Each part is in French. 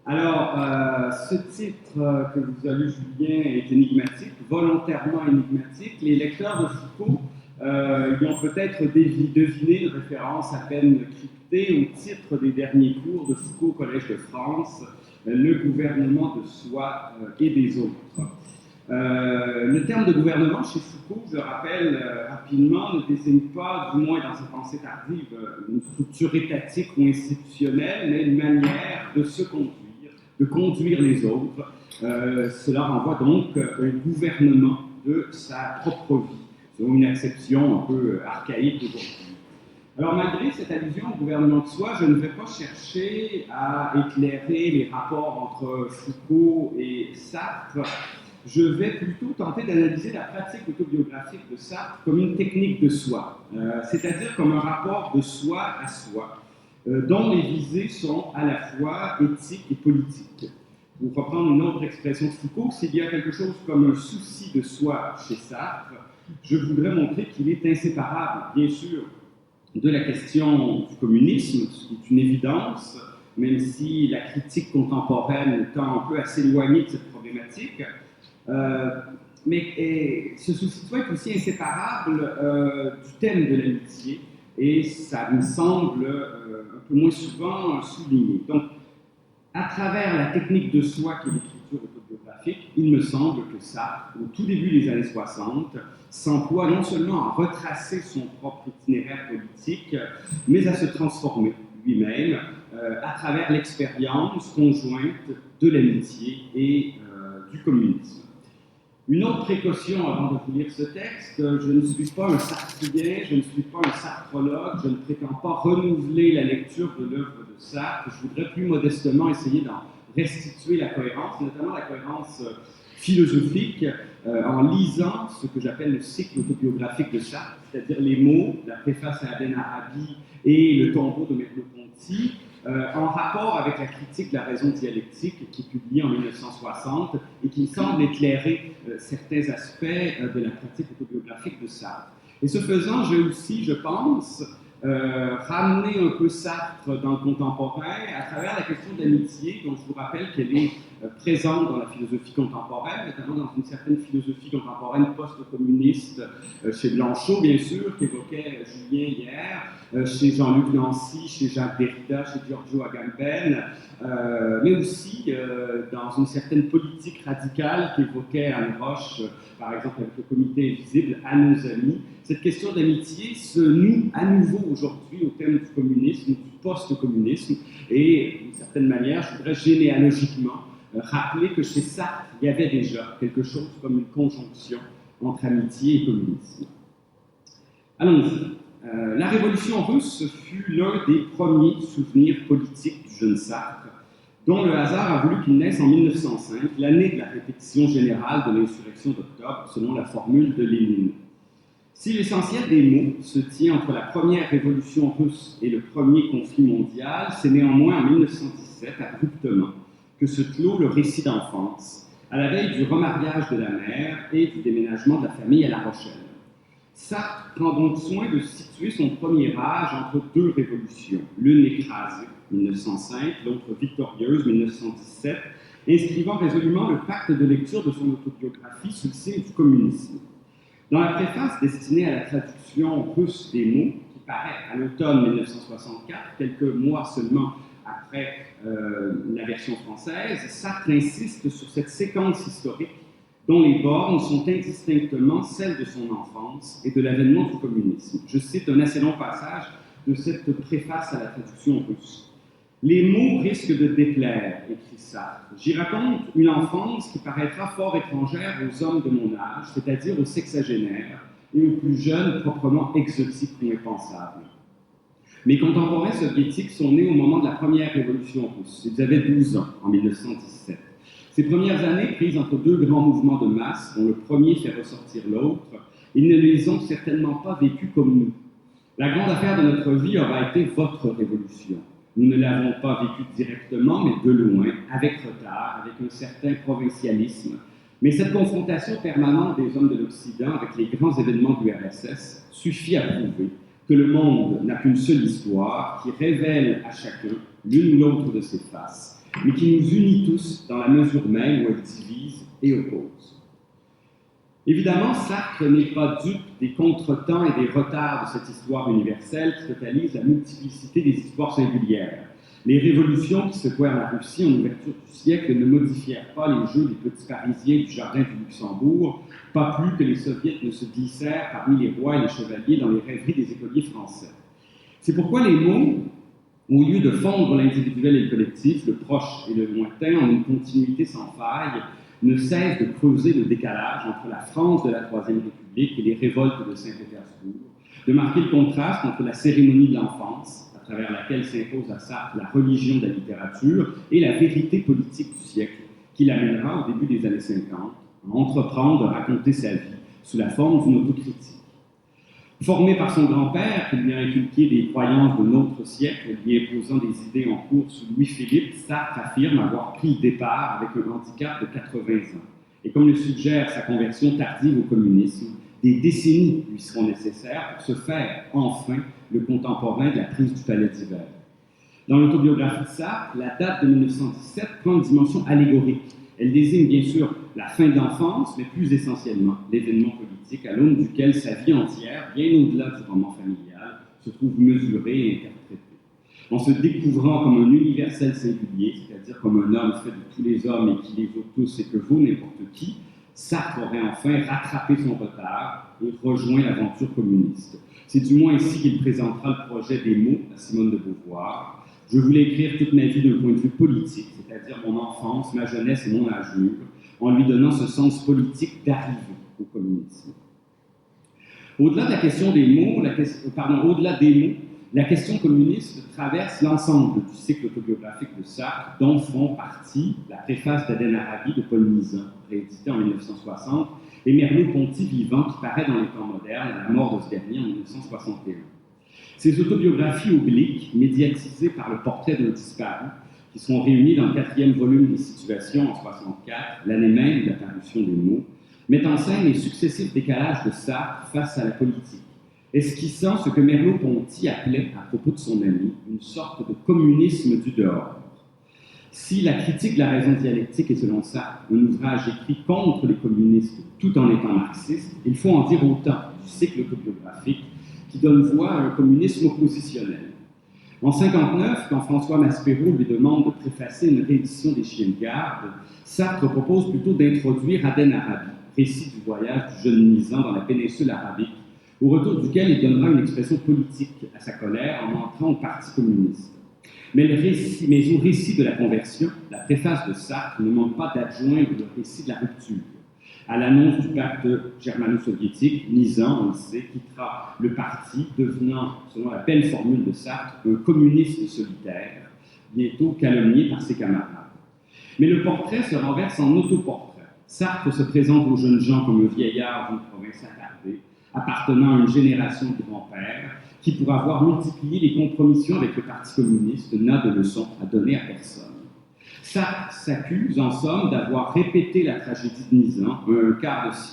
Ce titre que vous avez lu, Julien, est énigmatique, volontairement énigmatique. Les lecteurs de Foucault y ont peut-être deviné une référence à peine cryptée au titre des derniers cours de Foucault au Collège de France, le gouvernement de soi et des autres. Le terme de gouvernement chez Foucault, je le rappelle rapidement, ne désigne pas, du moins dans sa pensée tardive, une structure étatique ou institutionnelle, mais une manière de se conduire, de conduire les autres. Cela renvoie donc au gouvernement de sa propre vie, selon une acception un peu archaïque aujourd'hui. Alors, malgré cette allusion au gouvernement de soi, je ne vais pas chercher à éclairer les rapports entre Foucault et Sartre. Je vais plutôt tenter d'analyser la pratique autobiographique de Sartre comme une technique de soi, c'est-à-dire comme un rapport de soi à soi, dont les visées sont à la fois éthiques et politiques. Pour reprendre une autre expression de Foucault, s'il y a quelque chose comme un souci de soi chez Sartre, je voudrais montrer qu'il est inséparable, bien sûr, de la question du communisme, ce qui est une évidence, même si la critique contemporaine tend un peu à s'éloigner de cette problématique. Mais ce souci de soi est aussi inséparable du thème de l'amitié, et ça me semble un peu moins souvent souligné. Donc, à travers la technique de soi qui est l'écriture autobiographique, il me semble que Sartre, au tout début des années 60, s'emploie non seulement à retracer son propre itinéraire politique, mais à se transformer lui-même à travers l'expérience conjointe de l'amitié et du communisme. Une autre précaution avant de vous lire ce texte, je ne suis pas un sartrien, je ne suis pas un sartrologue, je ne prétends pas renouveler la lecture de l'œuvre de Sartre, je voudrais plus modestement essayer d'en restituer la cohérence, notamment la cohérence philosophique, en lisant ce que j'appelle le cycle autobiographique de Sartre, c'est-à-dire les mots, la préface à Adèle Arabi et le tombeau de Merleau-Ponty, en rapport avec la critique de la raison dialectique qui est publiée en 1960 et qui me semble éclairer certains aspects de la pratique autobiographique de Sartre. Et ce faisant, j'ai aussi, je pense, ramené un peu Sartre dans le contemporain à travers la question de l'amitié, dont je vous rappelle qu'elle est présente dans la philosophie contemporaine, notamment dans une certaine philosophie contemporaine post-communiste, chez Blanchot, bien sûr, qu'évoquait Julien hier, chez Jean-Luc Nancy, chez Jacques Derrida, chez Giorgio Agamben, mais aussi dans une certaine politique radicale qu'évoquait Anne Roche, par exemple avec le comité invisible, à nos amis. Cette question d'amitié se noue à nouveau aujourd'hui au thème du communisme, du post-communisme, et d'une certaine manière, je voudrais généalogiquement rappeler que chez Sartre, il y avait déjà quelque chose comme une conjonction entre amitié et communisme. Allons-y. La révolution russe fut l'un des premiers souvenirs politiques du jeune Sartre, dont le hasard a voulu qu'il naisse en 1905, l'année de la répétition générale de l'insurrection d'octobre, selon la formule de Lénine. Si l'essentiel des mots se tient entre la première révolution russe et le premier conflit mondial, c'est néanmoins en 1917, abruptement, que se clôt le récit d'enfance, à la veille du remariage de la mère et du déménagement de la famille à La Rochelle. Sartre prend donc soin de situer son premier âge entre deux révolutions, l'une écrasée, 1905, l'autre victorieuse, 1917, inscrivant résolument le pacte de lecture de son autobiographie sous le signe du communisme. Dans la préface destinée à la traduction russe des mots, qui paraît à l'automne 1964, quelques mois seulement après la version française, Sartre insiste sur cette séquence historique dont les bornes sont indistinctement celles de son enfance et de l'avènement du communisme. Je cite un assez long passage de cette préface à la traduction russe. « Les mots risquent de déplaire, écrit Sartre. J'y raconte une enfance qui paraîtra fort étrangère aux hommes de mon âge, c'est-à-dire aux sexagénaires et aux plus jeunes proprement exotiques ou impensables. Mes contemporains soviétiques sont nés au moment de la première révolution russe. Ils avaient 12 ans en 1917. Ces premières années, prises entre deux grands mouvements de masse, dont le premier fait ressortir l'autre, ils ne les ont certainement pas vécues comme nous. La grande affaire de notre vie aura été votre révolution. Nous ne l'avons pas vécue directement, mais de loin, avec retard, avec un certain provincialisme. Mais cette confrontation permanente des hommes de l'Occident avec les grands événements du RSS suffit à prouver que le monde n'a qu'une seule histoire qui révèle à chacun l'une ou l'autre de ses faces mais qui nous unit tous dans la mesure même où elle divise et oppose. Évidemment, Sartre n'est pas dupe des contretemps et des retards de cette histoire universelle qui totalise la multiplicité des histoires singulières. Les révolutions qui secouèrent la Russie en ouverture du siècle ne modifièrent pas les jeux des petits Parisiens du jardin du Luxembourg, pas plus que les soviets ne se glissèrent parmi les rois et les chevaliers dans les rêveries des écoliers français. C'est pourquoi les mots, au lieu de fondre l'individuel et le collectif, le proche et le lointain en une continuité sans faille, ne cessent de creuser le décalage entre la France de la Troisième République et les révoltes de Saint-Pétersbourg, de marquer le contraste entre la cérémonie de l'enfance, à travers laquelle s'impose à Sartre la religion de la littérature, et la vérité politique du siècle, qui l'amènera au début des années 50 à entreprendre de raconter sa vie sous la forme d'une autocritique. Formé par son grand-père, qui lui a inculqué des croyances de notre siècle, lui imposant des idées en cours sous Louis-Philippe, Sartre affirme avoir pris le départ avec un handicap de 80 ans. Et comme le suggère sa conversion tardive au communisme, des décennies lui seront nécessaires pour se faire, enfin, le contemporain de la prise du Palais d'Hiver. Dans l'autobiographie de Sartre, la date de 1917 prend une dimension allégorique. Elle désigne bien sûr la fin de l'enfance, mais plus essentiellement l'événement politique à l'aune duquel sa vie entière, bien au-delà du roman familial, se trouve mesurée et interprétée. En se découvrant comme un universel singulier, c'est-à-dire comme un homme fait de tous les hommes et qui les vaut tous et que vaut n'importe qui, Sartre aurait enfin rattrapé son retard et rejoint l'aventure communiste. C'est du moins ici qu'il présentera le projet des mots à Simone de Beauvoir. Je voulais écrire toute ma vie d'un point de vue politique, c'est-à-dire mon enfance, ma jeunesse et mon âge mûr, en lui donnant ce sens politique d'arrivée au communisme. Au-delà de la question des mots, au-delà des mots, la question communiste traverse l'ensemble du cycle autobiographique de Sartre, dont font partie la préface d'Aden Arabi de Paul Nizan, rééditée en 1960, et Merleau-Ponty vivant, qui paraît dans les temps modernes à la mort de ce dernier en 1961. Ces autobiographies obliques, médiatisées par le portrait d'un disparu, qui seront réunies dans le 4e volume des Situations en 1964, l'année même de la parution des mots, mettent en scène les successifs décalages de Sartre face à la politique, esquissant ce que Merleau-Ponty appelait, à propos de son ami, une sorte de communisme du dehors. Si la critique de la raison dialectique est, selon Sartre, un ouvrage écrit contre les communistes tout en étant marxiste, il faut en dire autant du cycle autobiographique qui donne voix à un communisme oppositionnel. En 1959, quand François Maspero lui demande de préfacer une réédition des Chiens de garde, Sartre propose plutôt d'introduire Aden Arabi, récit du voyage du jeune Nizan dans la péninsule arabique, au retour duquel il donnera une expression politique à sa colère en entrant au Parti communiste. Mais au récit de la conversion, la préface de Sartre ne manque pas d'adjoindre le récit de la rupture. À l'annonce du pacte germano-soviétique, Nizan, on le sait, quittera le parti, devenant, selon la belle formule de Sartre, un communiste solitaire, bientôt calomnié par ses camarades. Mais le portrait se renverse en autoportrait. Sartre se présente aux jeunes gens comme un vieillard d'une province attardée, appartenant à une génération de grands-pères, qui, pour avoir multiplié les compromissions avec le Parti communiste, n'a de leçons à donner à personne. Sartre s'accuse, en somme, d'avoir répété la tragédie de Nizan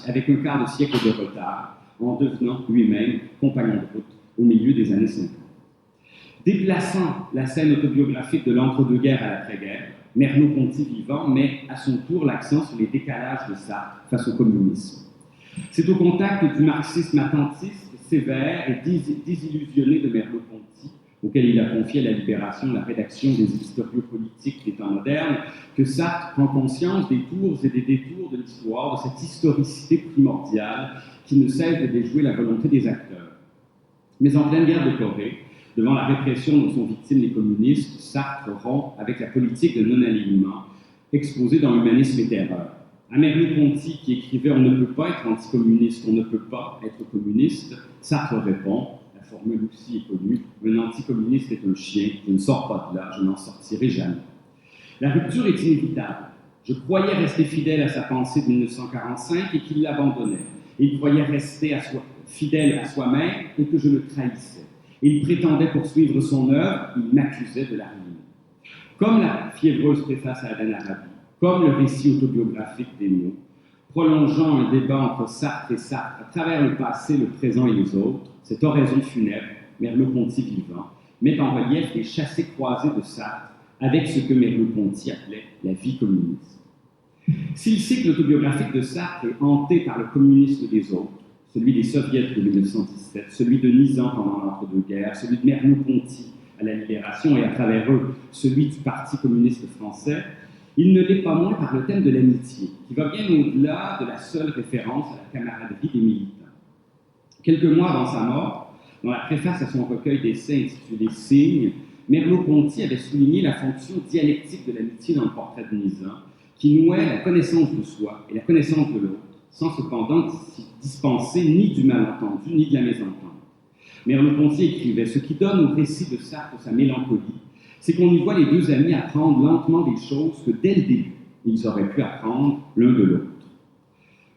avec un quart de siècle de retard, en devenant lui-même compagnon de route au milieu des années 50. Déplaçant la scène autobiographique de l'entre-deux-guerres à l'après-guerre, Merleau-Ponty vivant met à son tour l'accent sur les décalages de Sartre face au communisme. C'est au contact du marxisme attentiste, sévère et désillusionné de Merleau-Ponty, auquel il a confié à la Libération la rédaction des éditoriaux politiques des temps modernes, que Sartre prend conscience des tours et des détours de l'histoire, de cette historicité primordiale qui ne cesse de déjouer la volonté des acteurs. Mais en pleine guerre de Corée, devant la répression dont sont victimes les communistes, Sartre rompt avec la politique de non-alignement exposée dans Humanisme et Terreur. À Merleau-Ponty, qui écrivait « On ne peut pas être anticommuniste, on ne peut pas être communiste », Sartre répond, la formule aussi est connue, « Un anticommuniste est un chien, je ne sors pas de là, je n'en sortirai jamais ». La rupture est inévitable. Je croyais rester fidèle à sa pensée de 1945 et qu'il l'abandonnait. Il croyait rester fidèle à soi-même et que je le trahissais. Il prétendait poursuivre son œuvre, il m'accusait de la ruiner. Comme la fiévreuse préface à Aden Arabi, comme le récit autobiographique des mots, prolongeant un débat entre Sartre et Sartre à travers le passé, le présent et les autres, cette oraison funèbre, Merleau-Ponty vivant, met en relief les chassés-croisés de Sartre avec ce que Merleau-Ponty appelait la vie communiste. Si le cycle autobiographique de Sartre est hanté par le communisme des autres, celui des soviets de 1917, celui de Nizan pendant l'entre-deux-guerres, celui de Merleau-Ponty à la Libération et à travers eux, celui du Parti communiste français, il ne l'est pas moins par le thème de l'amitié, qui va bien au-delà de la seule référence à la camaraderie des militants. Quelques mois avant sa mort, dans la préface à son recueil d'essais intitulé Signes, Merleau-Ponty avait souligné la fonction dialectique de l'amitié dans le portrait de Nizan, qui nouait la connaissance de soi et la connaissance de l'autre, sans cependant dispenser ni du malentendu ni de la mésentente. Merleau-Ponty écrivait « Ce qui donne au récit de Sartre sa mélancolie, c'est qu'on y voit les deux amis apprendre lentement des choses que dès le début, ils auraient pu apprendre l'un de l'autre. »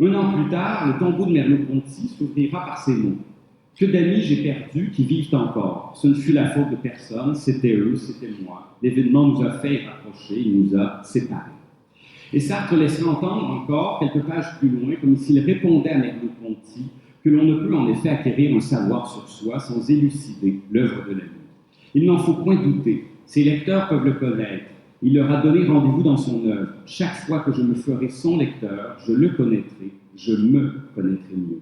Un an plus tard, le tombeau de Merleau-Ponty s'ouvrira par ces mots. « Que d'amis j'ai perdus qui vivent encore. Ce ne fut la faute de personne, c'était eux, c'était moi. L'événement nous a fait rapprocher, il nous a séparés. » Et Sartre laisserait entendre encore, quelques pages plus loin, comme s'il répondait à Merleau-Ponty, que l'on ne peut en effet acquérir un savoir sur soi sans élucider l'œuvre de l'ami. Il n'en faut point douter, ses lecteurs peuvent le connaître. Il leur a donné rendez-vous dans son œuvre. Chaque fois que je me ferai son lecteur, je le connaîtrai, je me connaîtrai mieux.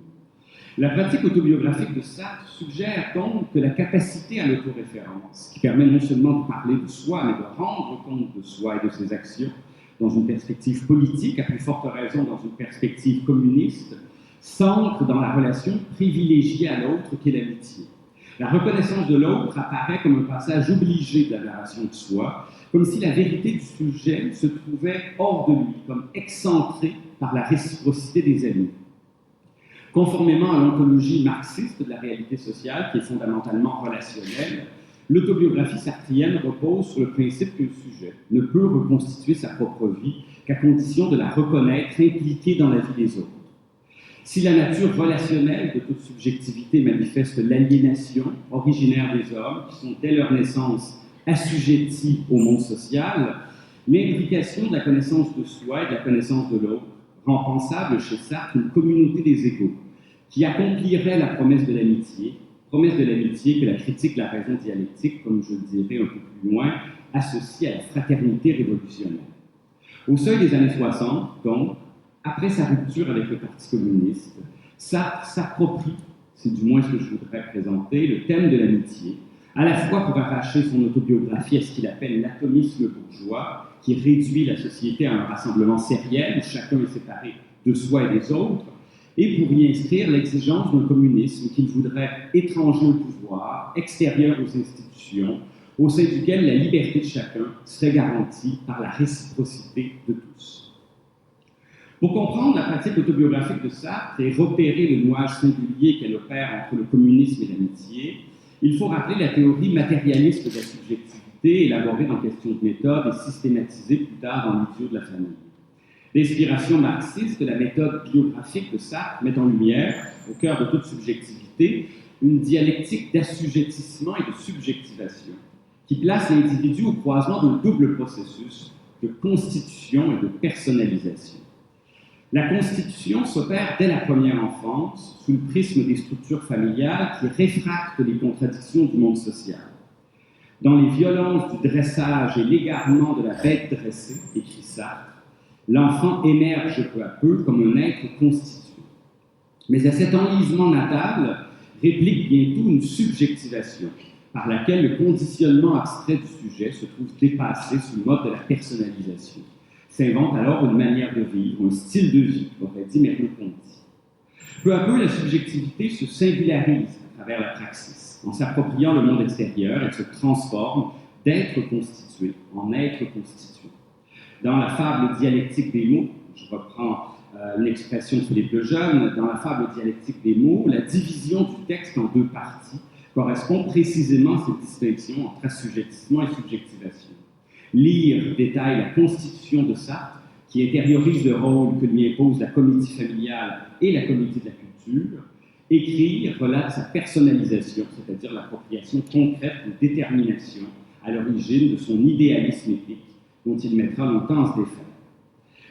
La pratique autobiographique de Sartre suggère donc que la capacité à l'autoréférence, qui permet non seulement de parler de soi, mais de rendre compte de soi et de ses actions, dans une perspective politique, à plus forte raison dans une perspective communiste, s'ancre dans la relation privilégiée à l'autre qu'est l'amitié. La reconnaissance de l'autre apparaît comme un passage obligé de la narration de soi, comme si la vérité du sujet se trouvait hors de lui, comme excentrée par la réciprocité des amis. Conformément à l'ontologie marxiste de la réalité sociale, qui est fondamentalement relationnelle, l'autobiographie sartrienne repose sur le principe qu'un sujet ne peut reconstituer sa propre vie qu'à condition de la reconnaître impliquée dans la vie des autres. Si la nature relationnelle de toute subjectivité manifeste l'aliénation originaire des hommes, qui sont dès leur naissance assujettis au monde social, l'implication de la connaissance de soi et de la connaissance de l'autre rend pensable chez Sartre une communauté des égaux, qui accomplirait la promesse de l'amitié que la critique de la raison dialectique, comme je le dirai un peu plus loin, associe à la fraternité révolutionnaire. Au seuil des années 60, donc, après sa rupture avec le Parti communiste, Sartre s'approprie, c'est du moins ce que je voudrais présenter, le thème de l'amitié, à la fois pour arracher son autobiographie à ce qu'il appelle l'atomisme bourgeois, qui réduit la société à un rassemblement sériel où chacun est séparé de soi et des autres, et pour y inscrire l'exigence d'un communisme qu'il voudrait étranger au pouvoir, extérieur aux institutions, au sein duquel la liberté de chacun serait garantie par la réciprocité de tous. Pour comprendre la pratique autobiographique de Sartre et repérer le nouage singulier qu'elle opère entre le communisme et l'amitié, il faut rappeler la théorie matérialiste de la subjectivité élaborée dans Question de méthode et systématisée plus tard dans l'Idiot de la famille. L'inspiration marxiste de la méthode biographique de Sartre met en lumière, au cœur de toute subjectivité, une dialectique d'assujettissement et de subjectivation qui place l'individu au croisement d'un double processus de constitution et de personnalisation. La constitution s'opère dès la première enfance sous le prisme des structures familiales qui réfractent les contradictions du monde social. Dans les violences du dressage et l'égarement de la bête dressée, écrit Sartre, l'enfant émerge peu à peu comme un être constitué. Mais à cet enlisement natal réplique bientôt une subjectivation par laquelle le conditionnement abstrait du sujet se trouve dépassé sous le mode de la personnalisation. S'invente alors une manière de vivre, un style de vie, aurait dit Merleau-Ponty. Peu à peu, la subjectivité se singularise à travers la praxis. En s'appropriant le monde extérieur, elle se transforme d'être constituée en être constitué. Dans la fable dialectique des mots, je reprends une expression de Philippe Lejeune, dans la fable dialectique des mots, la division du texte en deux parties correspond précisément à cette distinction entre assujettissement et subjectivation. Lire détaille la constitution de Sartre, qui intériorise le rôle que lui impose la comédie familiale et la comédie de la culture. Écrire relate sa personnalisation, c'est-à-dire l'appropriation concrète de détermination à l'origine de son idéalisme épique, dont il mettra longtemps à se défaire.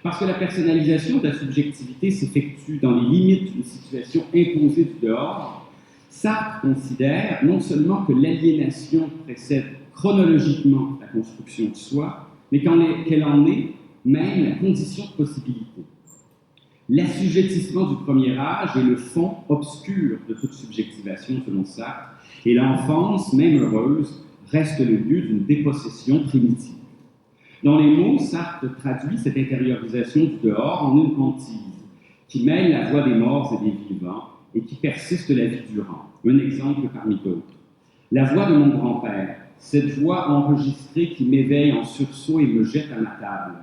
Parce que la personnalisation de la subjectivité s'effectue dans les limites d'une situation imposée du dehors, Sartre considère non seulement que l'aliénation précède chronologiquement la construction de soi, mais qu'elle en est même la condition de possibilité. L'assujettissement du premier âge est le fond obscur de toute subjectivation selon Sartre, et l'enfance, même heureuse, reste le lieu d'une dépossession primitive. Dans les mots, Sartre traduit cette intériorisation du dehors en une hantise qui mêle la voix des morts et des vivants et qui persiste la vie durant. Un exemple parmi d'autres. La voix de mon grand-père, cette voix enregistrée qui m'éveille en sursaut et me jette à ma table.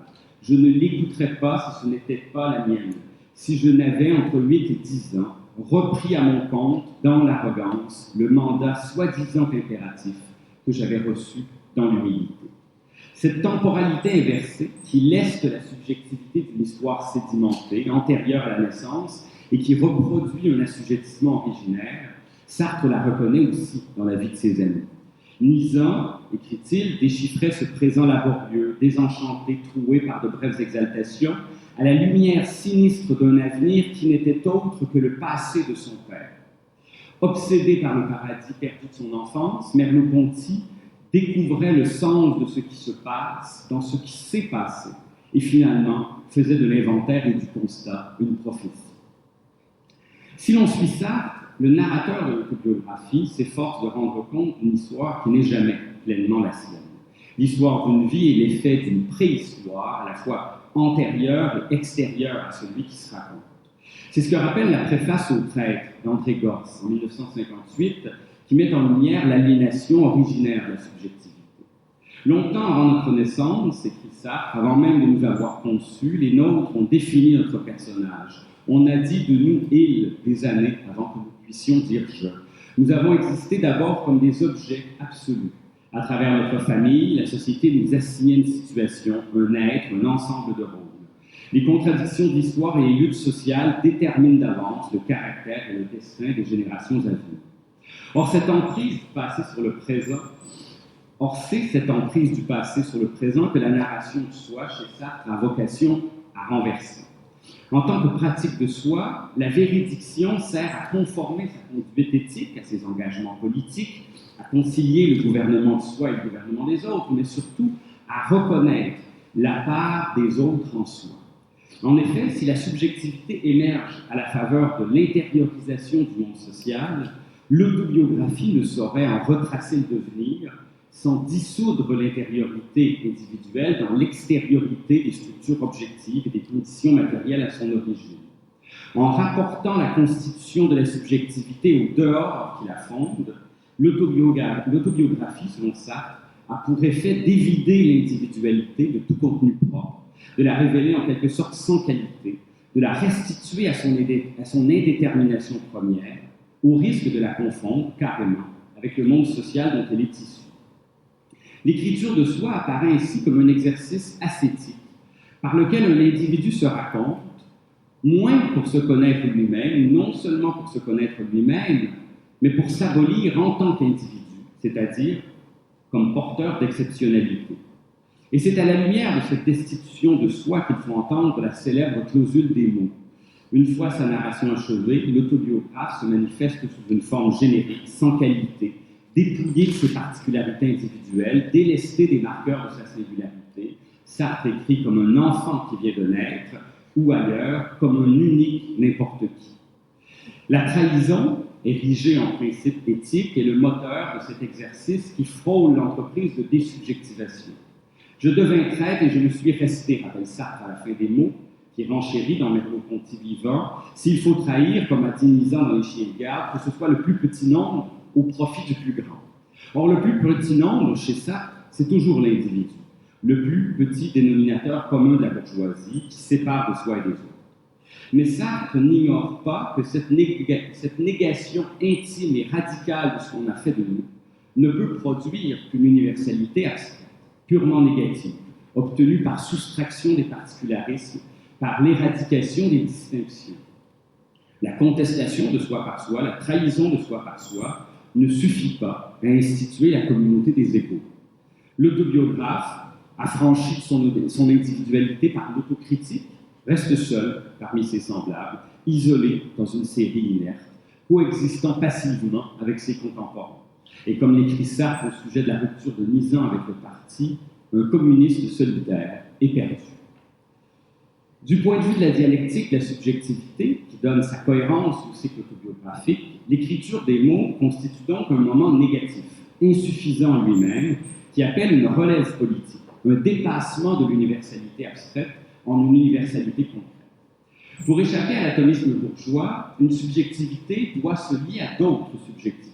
Je ne l'écouterais pas si ce n'était pas la mienne, si je n'avais entre 8 et 10 ans repris à mon compte, dans l'arrogance, le mandat soi-disant impératif que j'avais reçu dans l'humilité. Cette temporalité inversée qui leste la subjectivité d'une histoire sédimentée, antérieure à la naissance, et qui reproduit un assujettissement originaire, Sartre la reconnaît aussi dans la vie de ses amis. Nizan, écrit-il, déchiffrait ce présent laborieux, désenchanté, troué par de brèves exaltations, à la lumière sinistre d'un avenir qui n'était autre que le passé de son père. Obsédé par le paradis perdu de son enfance, Merleau-Ponty découvrait le sens de ce qui se passe dans ce qui s'est passé et finalement faisait de l'inventaire et du constat une prophétie. Si l'on suit Sartre, le narrateur de l'autobiographie s'efforce de rendre compte d'une histoire qui n'est jamais pleinement la sienne. L'histoire d'une vie est l'effet d'une préhistoire à la fois antérieure et extérieure à celui qui se raconte. C'est ce que rappelle la préface au Traître d'André Gorz en 1958, qui met en lumière l'aliénation originaire de la subjectivité. Longtemps avant notre naissance, écrit Sartre, avant même de nous avoir conçus, les nôtres ont défini notre personnage. On a dit de nous « il » des années avant que nous puissions dire « je ». Nous avons existé d'abord comme des objets absolus. À travers notre famille, la société nous assignait une situation, un être, un ensemble de rôles. Les contradictions d'histoire et les luttes sociales déterminent d'avance le caractère et le destin des générations à venir. Or, cette emprise du passé sur le présent, c'est cette emprise du passé sur le présent que la narration de soi, chez Sartre, a vocation à renverser. En tant que pratique de soi, la véridiction sert à conformer sa conduite éthique à ses engagements politiques, à concilier le gouvernement de soi et le gouvernement des autres, mais surtout à reconnaître la part des autres en soi. En effet, si la subjectivité émerge à la faveur de l'intériorisation du monde social, l'autobiographie ne saurait en retracer le devenir sans dissoudre l'intériorité individuelle dans l'extériorité des structures objectives et des conditions matérielles à son origine. En rapportant la constitution de la subjectivité au dehors qui la fonde, l'autobiographie, selon Sartre, a pour effet d'évider l'individualité de tout contenu propre, de la révéler en quelque sorte sans qualité, de la restituer à son indétermination première, au risque de la confondre carrément avec le monde social dont elle est issue. L'écriture de soi apparaît ainsi comme un exercice ascétique, par lequel un individu se raconte, moins pour se connaître lui-même, non seulement pour se connaître lui-même, mais pour s'abolir en tant qu'individu, c'est-à-dire comme porteur d'exceptionnalité. Et c'est à la lumière de cette destitution de soi qu'il faut entendre la célèbre clausule des mots. Une fois sa narration achevée, l'autobiographe se manifeste sous une forme générique, sans qualité, dépouillé de ses particularités individuelles, délesté des marqueurs de sa singularité. Sartre écrit comme un enfant qui vient de naître, ou ailleurs, comme un unique n'importe qui. La trahison, érigée en principe éthique, est le moteur de cet exercice qui frôle l'entreprise de désubjectivation. Je devins traître et je me suis resté, rappelle Sartre à la fin des mots, qui renchérit dans Merleau-Ponty vivant, s'il faut trahir, comme a dit Nizan dans Les Chiens de garde, que ce soit le plus petit nombre au profit du plus grand. Or, le plus petit nombre, chez Sartre, c'est toujours l'individu, le plus petit dénominateur commun de la bourgeoisie qui sépare de soi et des autres. Mais Sartre n'ignore pas que cette négation intime et radicale de ce qu'on a fait de nous ne peut produire qu'une universalité abstraite, purement négative, obtenue par soustraction des particularismes, par l'éradication des distinctions. La contestation de soi par soi, la trahison de soi par soi, ne suffit pas à instituer la communauté des égaux. L'autobiographe, affranchi de son individualité par l'autocritique, reste seul parmi ses semblables, isolé dans une série inerte, coexistant passivement avec ses contemporains. Et comme l'écrit Sartre au sujet de la rupture de Nizan avec le parti, un communiste solidaire est perdu. Du point de vue de la dialectique, la subjectivité, qui donne sa cohérence au cycle autobiographique, l'écriture des mots constitue donc un moment négatif, insuffisant en lui-même, qui appelle une relève politique, un dépassement de l'universalité abstraite en une universalité concrète. Pour échapper à l'atomisme bourgeois, une subjectivité doit se lier à d'autres subjectivités.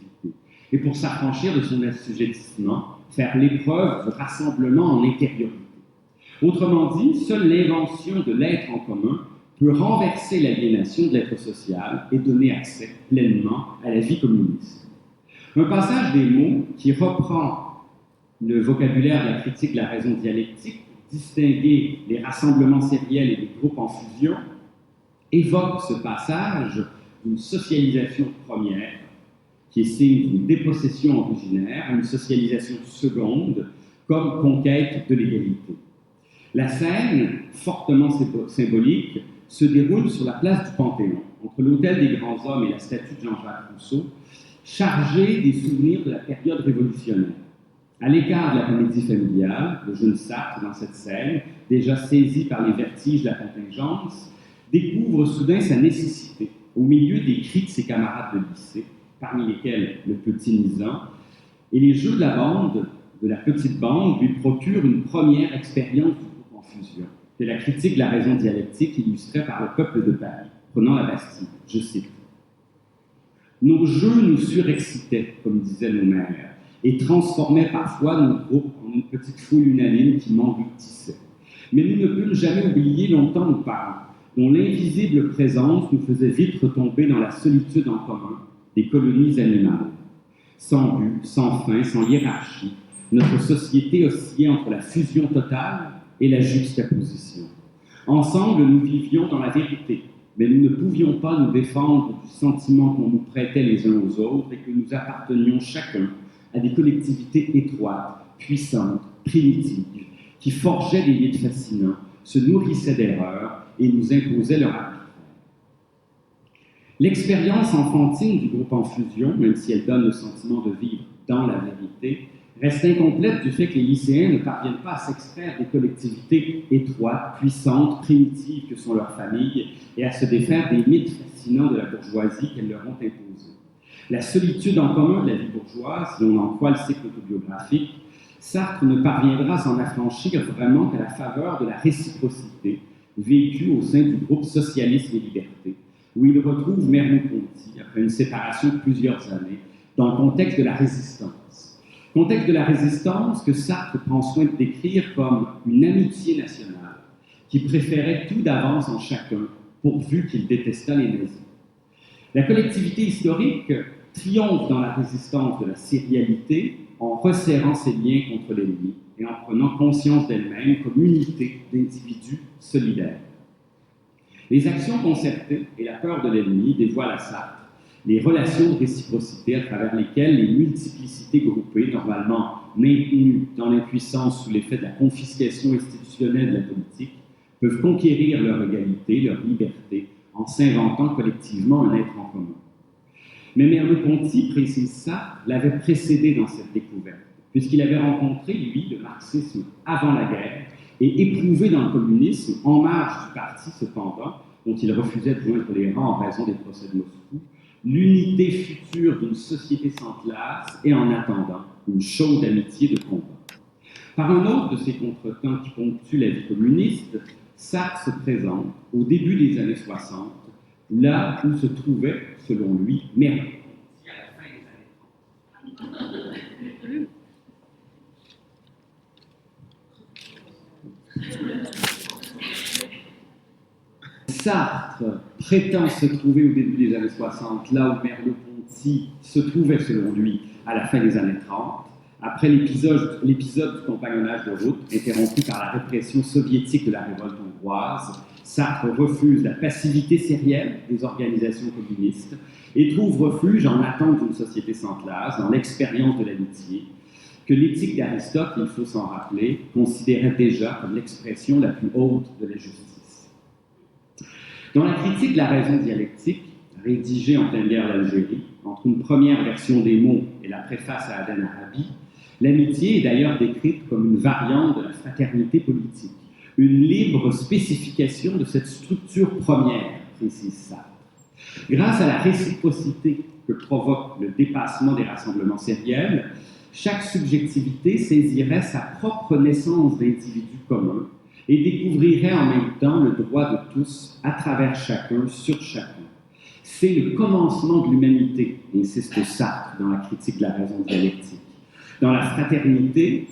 Et pour s'affranchir de son assujettissement, faire l'épreuve du rassemblement en intériorité. Autrement dit, seule l'invention de l'être en commun peut renverser l'aliénation de l'être social et donner accès pleinement à la vie communiste. Un passage des mots qui reprend le vocabulaire de la critique de la raison dialectique pour distinguer les rassemblements sériels et les groupes en fusion évoque ce passage d'une socialisation première qui est signe d'une dépossession originaire à une socialisation seconde comme conquête de l'égalité. La scène, fortement symbolique, se déroule sur la place du Panthéon, entre l'Hôtel des Grands Hommes et la statue de Jean-Jacques Rousseau, chargée des souvenirs de la période révolutionnaire. À l'écart de la comédie familiale, le jeune Sartre, dans cette scène, déjà saisi par les vertiges de la contingence, découvre soudain sa nécessité, au milieu des cris de ses camarades de lycée, parmi lesquels le petit Nizan, et les jeux de la petite bande, lui procurent une première expérience du groupe en fusion, que la critique de la raison dialectique illustrait par le peuple de Paris, prenant la Bastille. Je cite. « Nos jeux nous surexcitaient, comme disaient nos mères, et transformaient parfois nos groupes en une petite foule unanime qui m'engloutissait. Mais nous ne pûmes jamais oublier longtemps nos parents, dont l'invisible présence nous faisait vite retomber dans la solitude en commun des colonies animales. Sans but, sans fin, sans hiérarchie, notre société oscillait entre la fusion totale et la juxtaposition. Ensemble, nous vivions dans la vérité, mais nous ne pouvions pas nous défendre du sentiment qu'on nous prêtait les uns aux autres et que nous appartenions chacun à des collectivités étroites, puissantes, primitives, qui forgeaient des mythes fascinants, se nourrissaient d'erreurs et nous imposaient leur arbitraire. L'expérience enfantine du groupe en fusion, même si elle donne le sentiment de vivre dans la vérité, reste incomplète du fait que les lycéens ne parviennent pas à s'extraire des collectivités étroites, puissantes, primitives que sont leurs familles et à se défaire des mythes fascinants de la bourgeoisie qu'elles leur ont imposés. La solitude en commun de la vie bourgeoise, si l'on en croit le cycle autobiographique, Sartre ne parviendra à s'en affranchir vraiment qu'à la faveur de la réciprocité vécue au sein du groupe Socialisme et Liberté, où il retrouve Merleau-Ponty après une séparation de plusieurs années, dans le contexte de la résistance. Contexte de la résistance que Sartre prend soin de décrire comme une amitié nationale qui préférait tout d'avance en chacun, pourvu qu'il détestât les nazis. La collectivité historique triomphe dans la résistance de la sérialité en resserrant ses liens contre l'ennemi et en prenant conscience d'elle-même comme unité d'individus solidaires. Les actions concertées et la peur de l'ennemi dévoilent à Sartre les relations de réciprocité à travers lesquelles les multiplicités groupées, normalement maintenues dans l'impuissance sous l'effet de la confiscation institutionnelle de la politique, peuvent conquérir leur égalité, leur liberté, en s'inventant collectivement un être en commun. Mais Merleau-Ponty, précise ça, l'avait précédé dans cette découverte, puisqu'il avait rencontré, lui, le marxisme avant la guerre et éprouvé dans le communisme, en marge du parti cependant, dont il refusait de joindre les rangs en raison des procès de Moscou, l'unité future d'une société sans classe et en attendant une chaude amitié de combat. Par un autre de ces contretemps qui ponctuent la vie communiste, Sartre se présente, au début des années 60, là où se trouvait, selon lui, Merleau-Ponty à la fin des années 30. Sartre prétend se trouver au début des années 60, là où Merleau-Ponty se trouvait, selon lui, à la fin des années 30, après l'épisode du compagnonnage de route, interrompu par la répression soviétique de la révolte hongroise. Sartre refuse la passivité sérielle des organisations communistes et trouve refuge en attente d'une société sans classe, dans l'expérience de l'amitié, que l'éthique d'Aristote, il faut s'en rappeler, considérait déjà comme l'expression la plus haute de la justice. Dans la critique de la raison dialectique, rédigé en pleine guerre d'Algérie, entre une première version des mots et la préface à Aden Arabi, l'amitié est d'ailleurs décrite comme une variante de la fraternité politique, une libre spécification de cette structure première, précise Sartre. Grâce à la réciprocité que provoque le dépassement des rassemblements sériels, chaque subjectivité saisirait sa propre naissance d'individu commun et découvrirait en même temps le droit de tous à travers chacun, sur chacun. C'est le commencement de l'humanité, insiste Sartre dans la critique de la raison dialectique. Dans la fraternité,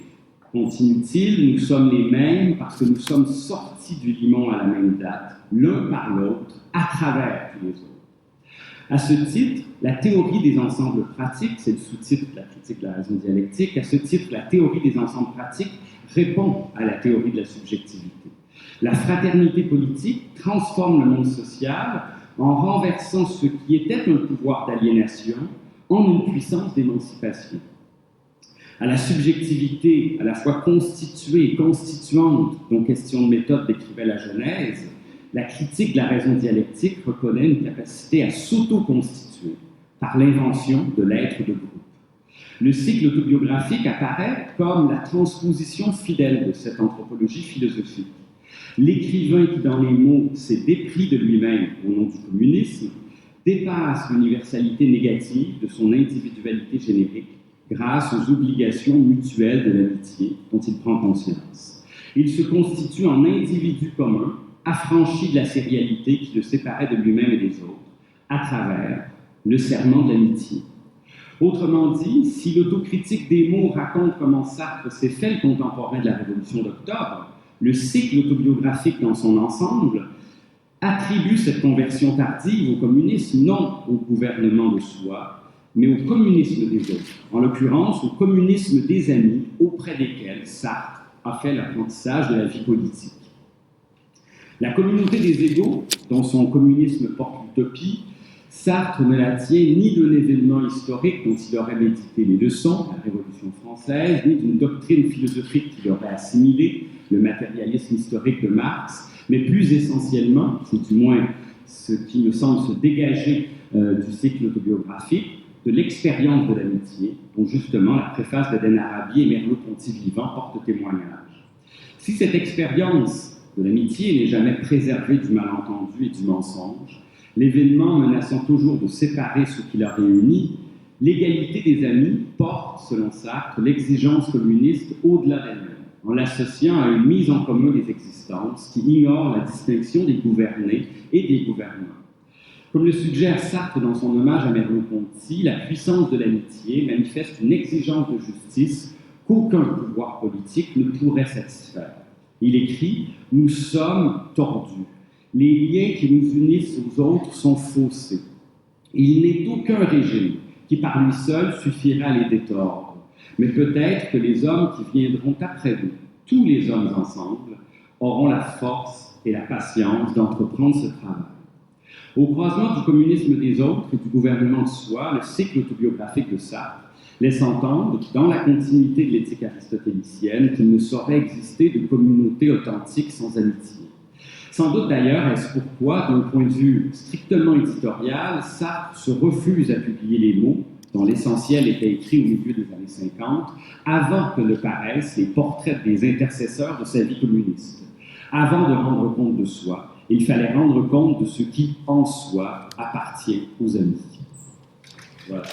continue-t-il, nous sommes les mêmes parce que nous sommes sortis du limon à la même date, l'un par l'autre, à travers tous les autres. À ce titre, la théorie des ensembles pratiques, c'est le sous-titre de la critique de la raison dialectique, à ce titre, la théorie des ensembles pratiques répond à la théorie de la subjectivité. La fraternité politique transforme le monde social en renversant ce qui était un pouvoir d'aliénation en une puissance d'émancipation. À la subjectivité à la fois constituée et constituante dont Question de méthode décrivait la Genèse, la critique de la raison dialectique reconnaît une capacité à s'auto-constituer par l'invention de l'être de groupe. Le cycle autobiographique apparaît comme la transposition fidèle de cette anthropologie philosophique. L'écrivain qui, dans les mots, s'est dépris de lui-même au nom du communisme, dépasse l'universalité négative de son individualité générique grâce aux obligations mutuelles de l'amitié dont il prend conscience. Il se constitue en individu commun, affranchi de la sérialité qui le séparait de lui-même et des autres, à travers le serment de l'amitié. Autrement dit, si l'autocritique des mots raconte comment Sartre s'est fait le contemporain de la Révolution d'Octobre, le cycle autobiographique dans son ensemble attribue cette conversion tardive au communisme, non au gouvernement de soi, mais au communisme des autres, en l'occurrence au communisme des amis auprès desquels Sartre a fait l'apprentissage de la vie politique. La communauté des égaux, dont son communisme porte l'utopie, Sartre ne la tient ni d'un événement historique dont il aurait médité les leçons, la Révolution française, ni d'une doctrine philosophique qu'il aurait assimilée, le matérialisme historique de Marx, mais plus essentiellement, c'est du moins ce qui me semble se dégager du cycle autobiographique, de l'expérience de l'amitié, dont justement la préface d'Aden Arabi et Merleau-Ponty vivant portent témoignage. Si cette expérience de l'amitié n'est jamais préservée du malentendu et du mensonge, l'événement menaçant toujours de séparer ce qui la réunit, l'égalité des amis porte, selon Sartre, l'exigence communiste au-delà d'elle-même, en l'associant à une mise en commun des existences qui ignore la distinction des gouvernés et des gouvernements. Comme le suggère Sartre dans son hommage à Merleau-Ponty, la puissance de l'amitié manifeste une exigence de justice qu'aucun pouvoir politique ne pourrait satisfaire. Il écrit « Nous sommes tordus. Les liens qui nous unissent aux autres sont faussés. Il n'est aucun régime qui par lui seul suffira à les détordre. Mais peut-être que les hommes qui viendront après nous, tous les hommes ensemble, auront la force et la patience d'entreprendre ce travail. » Au croisement du communisme des autres et du gouvernement de soi, le cycle autobiographique de Sartre laisse entendre, dans la continuité de l'éthique aristotélicienne, qu'il ne saurait exister de communauté authentique sans amitié. Sans doute d'ailleurs est-ce pourquoi, d'un point de vue strictement éditorial, Sartre se refuse à publier les mots dont l'essentiel était écrit au milieu des années 50, avant que ne paraissent les portraits des intercesseurs de sa vie communiste. Avant de rendre compte de soi, il fallait rendre compte de ce qui, en soi, appartient aux amis. Voilà.